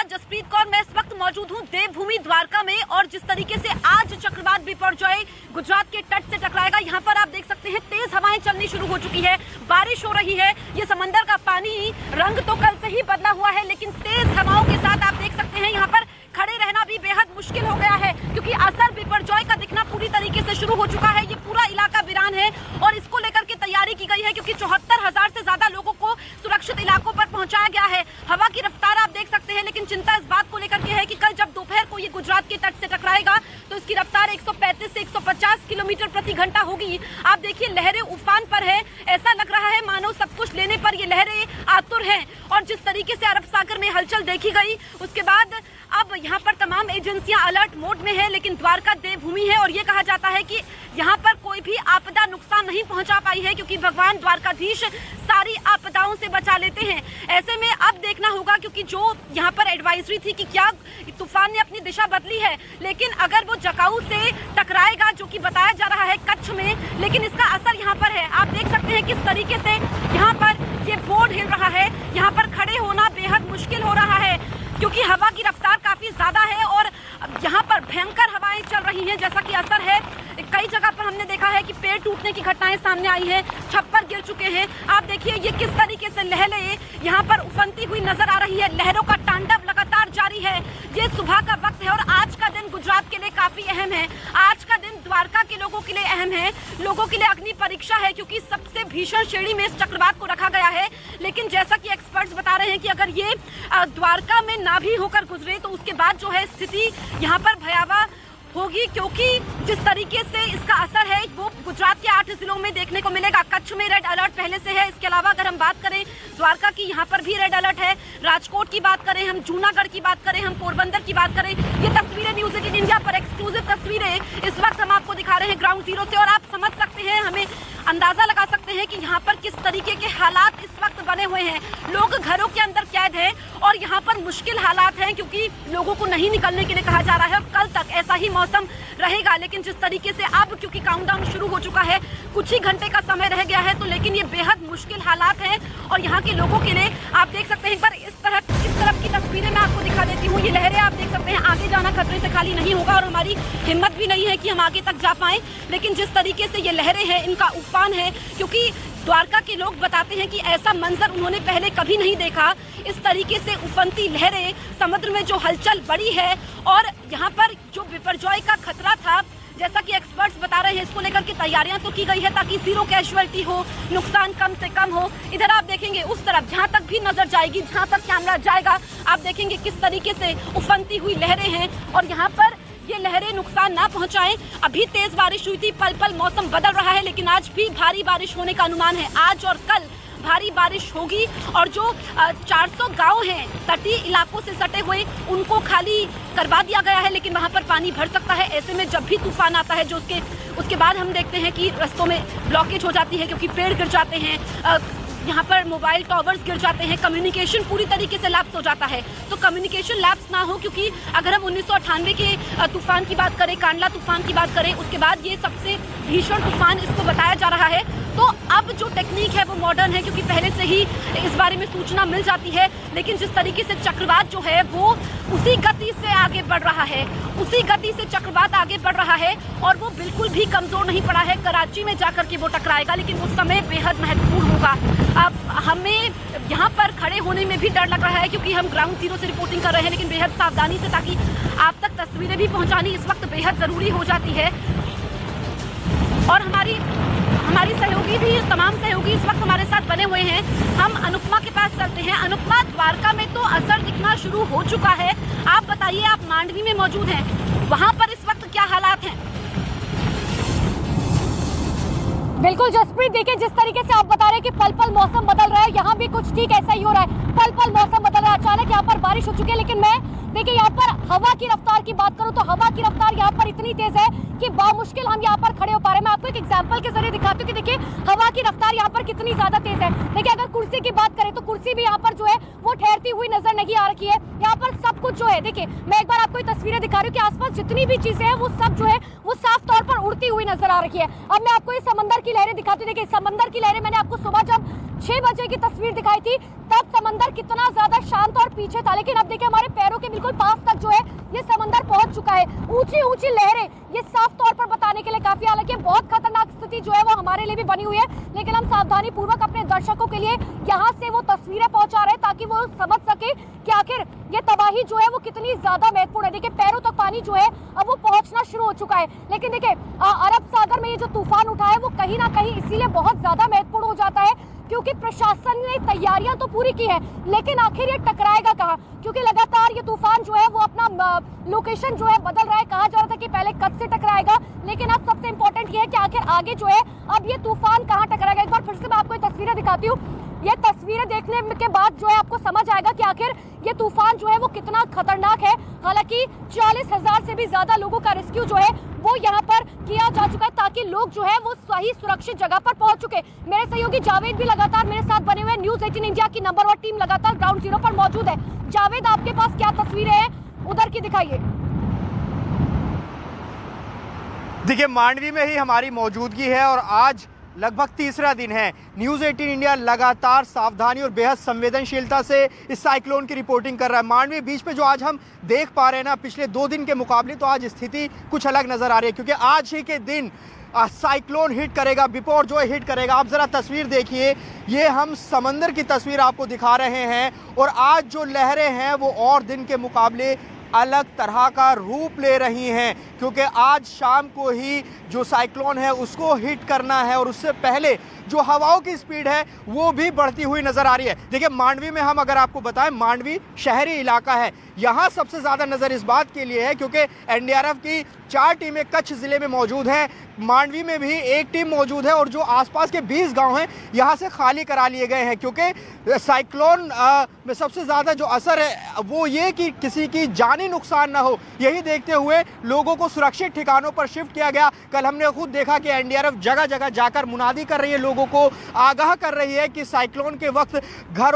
जसप्रीत कौर। मैं इस वक्त मौजूद हूँ देवभूमि द्वारका में और जिस तरीके से आज चक्रवात बिपरजॉय गुजरात के तट से टकराएगा, यहाँ पर आप देख सकते हैं तेज हवाएं चलनी शुरू हो चुकी है, बारिश हो रही है। ये समंदर का पानी रंग तो कल से ही बदला हुआ है, लेकिन तेज हवाओं के साथ आप देख सकते हैं यहाँ पर खड़े रहना भी बेहद मुश्किल हो गया है, क्योंकि असर बिपरजॉय का दिखना पूरी तरीके से शुरू हो चुका है। ये पूरा इलाका वीरान है और इसको लेकर के तैयारी की गई है, क्योंकि 74,000 से ज्यादा लोगों को सुरक्षित इलाकों पर पहुंचाया गया है। हवा की रफ्तार आप देख सकते हैं, लेकिन चिंता इस बात को लेकर के है कि कल जब दोपहर को ये गुजरात के तट से टकराएगा तो इसकी रफ्तार 135 से 150 किलोमीटर प्रति घंटा होगी। आप देखिए लहरें उफान पर है, ऐसा लग रहा है मानो सब कुछ लेने पर ये लहरें आतुर हैं। और जिस तरीके से अरब सागर में हलचल देखी गई, उसके बाद अब यहाँ पर तमाम एजेंसियां अलर्ट मोड में है, लेकिन द्वारका देवभूमि है और ये कहा जाता है कि यहाँ पर कोई भी आपदा नुकसान नहीं पहुंचा पाई है, क्योंकि भगवान द्वारकाधीश सारी आपदाओं से बचा लेते हैं। ऐसे में अब देखना होगा, क्योंकि जो यहाँ पर एडवाइजरी थी कि क्या तूफान ने अपनी दिशा बदली है, लेकिन अगर वो जकाऊ से टकराएगा जो कि बताया जा रहा है कच्छ में, लेकिन इसका असर यहाँ पर है। आप देख सकते हैं किस तरीके से यहाँ पर ये बोर्ड हिल रहा है, यहाँ पर खड़े होना बेहद मुश्किल हो रहा है, क्योंकि हवा की रफ्तार काफी ज्यादा है और यहाँ पर भयंकर हवाएं चल रही हैं, जैसा कि असर है। कई जगह पर हमने देखा है कि पेड़ टूटने की घटनाएं सामने आई हैं, छप्पर गिर चुके हैं। आप देखिए ये किस तरीके से लहरें यहाँ पर उफनती हुई नजर आ रही है, लहरों का तांडव लगातार जारी है। ये सुबह का वक्त है और आज का दिन गुजरात के लिए काफी अहम है। आज का दिन द्वारका के लोगों के लिए अहम है, लोगों के लिए अग्नि परीक्षा है, क्योंकि सबसे भीषण श्रेणी में इस चक्रवात को रखा गया है। लेकिन जैसा कि एक्सपर्ट्स बता रहे हैं कि अगर ये द्वारका में ना भी होकर गुजरे तो उसके बाद जो है स्थिति यहाँ पर भयावह होगी, क्योंकि जिस तरीके से इसका असर है वो गुजरात के 8 जिलों में देखने को मिलेगा। कच्छ में रेड अलर्ट पहले से है, इसके अलावा अगर हम बात करें द्वारका की, यहाँ पर भी रेड अलर्ट है। राजकोट की बात करें, हम जूनागढ़ की बात करें, हम पोरबंदर की बात करें, ये तस्वीरें न्यूज़ 18 इंडिया पर एक्सक्लूसिव तस्वीरें इस वक्त हम आपको दिखा रहे हैं ग्राउंड जीरो से, और आप समझ सकते हैं, हमें अंदाजा लगा सकते हैं कि यहाँ पर किस तरीके के हालात इस वक्त बने हुए हैं। लोग घरों के अंदर कैद हैं और यहाँ पर मुश्किल हालात हैं, क्योंकि लोगों को नहीं निकलने के लिए कहा जा रहा है और कल तक ऐसा ही मौसम रहेगा। लेकिन जिस तरीके से अब क्योंकि काउंटडाउन शुरू हो चुका है, कुछ ही घंटे का समय रह गया है, तो लेकिन ये बेहद मुश्किल हालात हैं और यहाँ के लोगों के लिए आप देख सकते हैं। एक बार इस तरफ की तस्वीरें मैं आपको दिखा देती हूँ। ये लहरें आप देख सकते हैं, आगे जाना खतरे से खाली नहीं होगा और हमारी हिम्मत भी नहीं है कि हम आगे तक जा पाएं, लेकिन जिस तरीके से ये लहरें हैं इनका उफान है, क्योंकि द्वारका के लोग बताते हैं कि ऐसा मंजर उन्होंने पहले कभी नहीं देखा। इस तरीके से उफनती लहरें, समुद्र में जो हलचल बढ़ी है और यहाँ पर जो बिपरजॉय का खतरा था, जैसा कि एक्सपर्ट्स बता रहे हैं, इसको लेकर के तैयारियां तो की गई है ताकि जीरो कैजुअलिटी हो, नुकसान कम से कम हो। इधर आप देखेंगे उस तरफ जहां तक भी नजर जाएगी, जहां तक कैमरा जाएगा, आप देखेंगे किस तरीके से उफनती हुई लहरें हैं और यहाँ पर ये लहरें नुकसान ना पहुंचाएं। अभी तेज बारिश हुई थी, पल पल मौसम बदल रहा है, लेकिन आज भी भारी बारिश होने का अनुमान है। आज और कल भारी बारिश होगी और जो 400 गांव हैं तटीय इलाकों से सटे हुए, उनको खाली करवा दिया गया है, लेकिन वहां पर पानी भर सकता है। ऐसे में जब भी तूफान आता है, जो उसके बाद हम देखते हैं कि रास्तों में ब्लॉकेज हो जाती है, क्योंकि पेड़ गिर जाते हैं, यहाँ पर मोबाइल टावर्स गिर जाते हैं, कम्युनिकेशन पूरी तरीके से लैप्स हो जाता है। तो कम्युनिकेशन लैप्स ना हो, क्योंकि अगर हम 1998 के तूफान की बात करें, कांडला तूफान की बात करें, उसके बाद ये सबसे भीषण तूफान इसको बताया जा रहा है। तो अब जो टेक्निक है वो मॉडर्न है, क्योंकि पहले से ही इस बारे में सूचना मिल जाती है, लेकिन जिस तरीके से चक्रवात जो है वो उसी गति से आगे बढ़ रहा है, उसी गति से चक्रवात आगे बढ़ रहा है और वो बिल्कुल भी कमजोर नहीं पड़ा है। कराची में जाकर के वो टकराएगा, लेकिन वो समय बेहद महत्वपूर्ण होगा। अब हमें यहाँ पर खड़े होने में भी डर लग रहा है, क्योंकि हम ग्राउंड जीरो से रिपोर्टिंग कर रहे हैं, लेकिन बेहद सावधानी से, ताकि आप तक तस्वीरें भी पहुँचानी इस वक्त बेहद ज़रूरी हो जाती है। और हमारी सहयोगी भी, तमाम सहयोगी इस वक्त हमारे साथ बने हुए हैं। हम अनुपमा के पास चलते हैं। अनुपमा, द्वारका में तो असर दिखना शुरू हो चुका है, आप बताइए, आप मांडवी में मौजूद हैं, वहां पर इस वक्त क्या हालात हैं? बिल्कुल जसप्रीत, देखिए जिस तरीके से आप बता रहे हैं कि पल पल मौसम बदल रहा है, यहाँ भी कुछ ठीक ऐसा ही हो रहा है। पल पल मौसम बदल रहा है, अचानक यहाँ पर बारिश हो चुकी है, लेकिन मैं देखिए यहाँ पर हवा की रफ्तार की बात करूँ तो हवा की रफ्तार यहाँ पर इतनी तेज है कि बामुश्किल हम यहाँ पर खड़े हो पा रहे हैं। मैं आपको एक एग्जांपल के जरिए दिखाती हूँ कि देखिए हवा की रफ्तार यहाँ पर कितनी ज्यादा तेज है। देखिए अगर कुर्सी की बात करें तो कुर्सी भी यहाँ पर जो है वो ठहरती हुई नजर नहीं आ रही है। यहाँ पर सब कुछ जो है, देखिए मैं एक बार आपको ये तस्वीरें दिखा रही हूँ कि आसपास जितनी भी चीजें हैं वो सब जो है वो साफ तौर पर उड़ती हुई नजर आ रही है। अब मैं आपको ये समंदर की लहरें दिखाती हूँ। देखिए समंदर की लहरें मैंने आपको सुबह जब 6 बजे की तस्वीर दिखाई थी, तब समंदर कितना ज्यादा शांत और पीछे था, लेकिन अब देखिए हमारे पैरों के बिल्कुल पास तक जो है ये समंदर पहुंच चुका है। ऊंची ऊंची लहरें, ये साफ तौर पर बताने के लिए काफी, हालांकि बहुत खतरनाक स्थिति जो है वो हमारे लिए भी बनी हुई है, लेकिन हम सावधानी पूर्वक अपने दर्शकों के लिए यहाँ से वो तस्वीरें पहुंचा रहे हैं ताकि वो समझ सके कि आखिर ये तबाही जो है वो कितनी ज्यादा महत्वपूर्ण है। देखिए पैरों तक पानी जो है अब वो पहुंचना शुरू हो चुका है, लेकिन देखिए अरब सागर में ये जो तूफान उठा है वो कहीं ना कहीं इसीलिए बहुत ज्यादा महत्वपूर्ण हो जाता है क्योंकि प्रशासन ने तैयारियां तो पूरी की है, लेकिन आखिर ये टकराएगा कहाँ, क्योंकि लगातार ये तूफान जो है वो अपना लोकेशन जो है बदल रहा है। कहा जा रहा था कि पहले कच्छ से टकराएगा, लेकिन अब सबसे इंपॉर्टेंट ये है कि आखिर आगे जो है अब ये तूफान कहाँ टकराएगा। एक बार फिर से मैं आपको ये तस्वीरें दिखाती हूँ। ये तस्वीरें देखने के बाद जो है आपको समझ आएगा कि आखिर ये तूफान जो है वो कितना खतरनाक है। हालांकि 40,000 से भी ज्यादा लोगों का रेस्क्यू जो है वो यहाँ पर किया जा चुका है ताकि लोग जो है वो सही सुरक्षित जगह पर पहुंच चुके। मेरे सहयोगी जावेद भी लगातार मेरे साथ बने हुए हैं। न्यूज़ 18 इंडिया की नंबर 1 टीम लगातार ग्राउंड जीरो पर मौजूद है। जावेद, आपके पास क्या तस्वीरें हैं उधर की, दिखाइए। देखिए मांडवी में ही हमारी मौजूदगी है और आज लगभग तीसरा दिन है। न्यूज़ 18 इंडिया लगातार सावधानी और बेहद संवेदनशीलता से इस साइक्लोन की रिपोर्टिंग कर रहा है। मांडवी बीच पे जो आज हम देख पा रहे हैं ना, पिछले 2 दिन के मुकाबले तो आज स्थिति कुछ अलग नजर आ रही है क्योंकि आज ही के दिन साइक्लोन हिट करेगा, बिपोर जो हिट करेगा। आप जरा तस्वीर देखिए, ये हम समंदर की तस्वीर आपको दिखा रहे हैं और आज जो लहरें हैं वो और दिन के मुकाबले अलग तरह का रूप ले रही हैं क्योंकि आज शाम को ही जो साइक्लोन है उसको हिट करना है और उससे पहले जो हवाओं की स्पीड है वो भी बढ़ती हुई नजर आ रही है। देखिए मांडवी में हम अगर आपको बताएं, मांडवी शहरी इलाका है, यहाँ सबसे ज़्यादा नज़र इस बात के लिए है क्योंकि एनडीआरएफ की 4 टीमें कच्छ ज़िले में मौजूद हैं, मांडवी में भी 1 टीम मौजूद है और जो आसपास के 20 गांव हैं यहाँ से खाली करा लिए गए हैं क्योंकि साइक्लोन में सबसे ज़्यादा जो असर है वो ये कि किसी की जानी नुकसान ना हो, यही देखते हुए लोगों को सुरक्षित ठिकानों पर शिफ्ट किया गया। कल हमने खुद देखा कि एनडीआरएफ जगह जगह जाकर मुनादी कर रही है, लोगों को आगाह कर रही है कि साइक्लोन के वक्त घर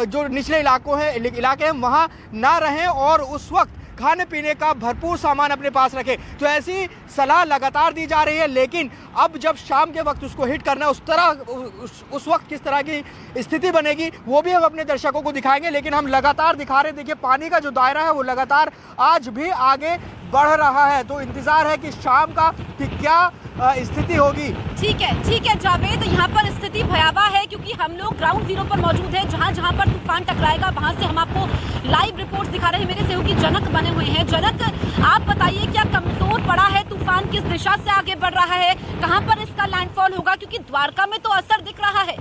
जो निचले इलाके हैं वहाँ ना रहें और उस वक्त खाने पीने का भरपूर सामान अपने पास रखें। तो ऐसी सलाह लगातार दी जा रही है, लेकिन अब जब शाम के वक्त उसको हिट करना है उस वक्त किस तरह की स्थिति बनेगी वो भी हम अपने दर्शकों को दिखाएंगे, लेकिन हम लगातार दिखा रहे हैं। देखिए पानी का जो दायरा है वो लगातार आज भी आगे बढ़ रहा है, तो इंतजार है कि शाम का कि क्या स्थिति होगी। ठीक है जावेद, यहाँ पर स्थिति भयावह है क्योंकि हम लोग ग्राउंड जीरो पर मौजूद है, जहाँ पर तूफान टकराएगा वहाँ से हम आपको लाइव रिपोर्ट दिखा रहे हैं। मेरे सहयोगी जनक बने हुए हैं। जनक, आप बताइए क्या कमजोर पड़ा है तूफान, किस दिशा से आगे बढ़ रहा है, कहाँ पर इसका लैंडफॉल होगा, क्योंकि द्वारका में तो असर दिख रहा है।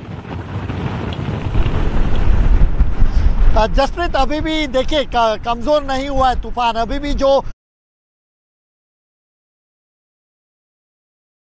जसप्रीत, अभी भी देखिए कमजोर नहीं हुआ है तूफान, अभी भी जो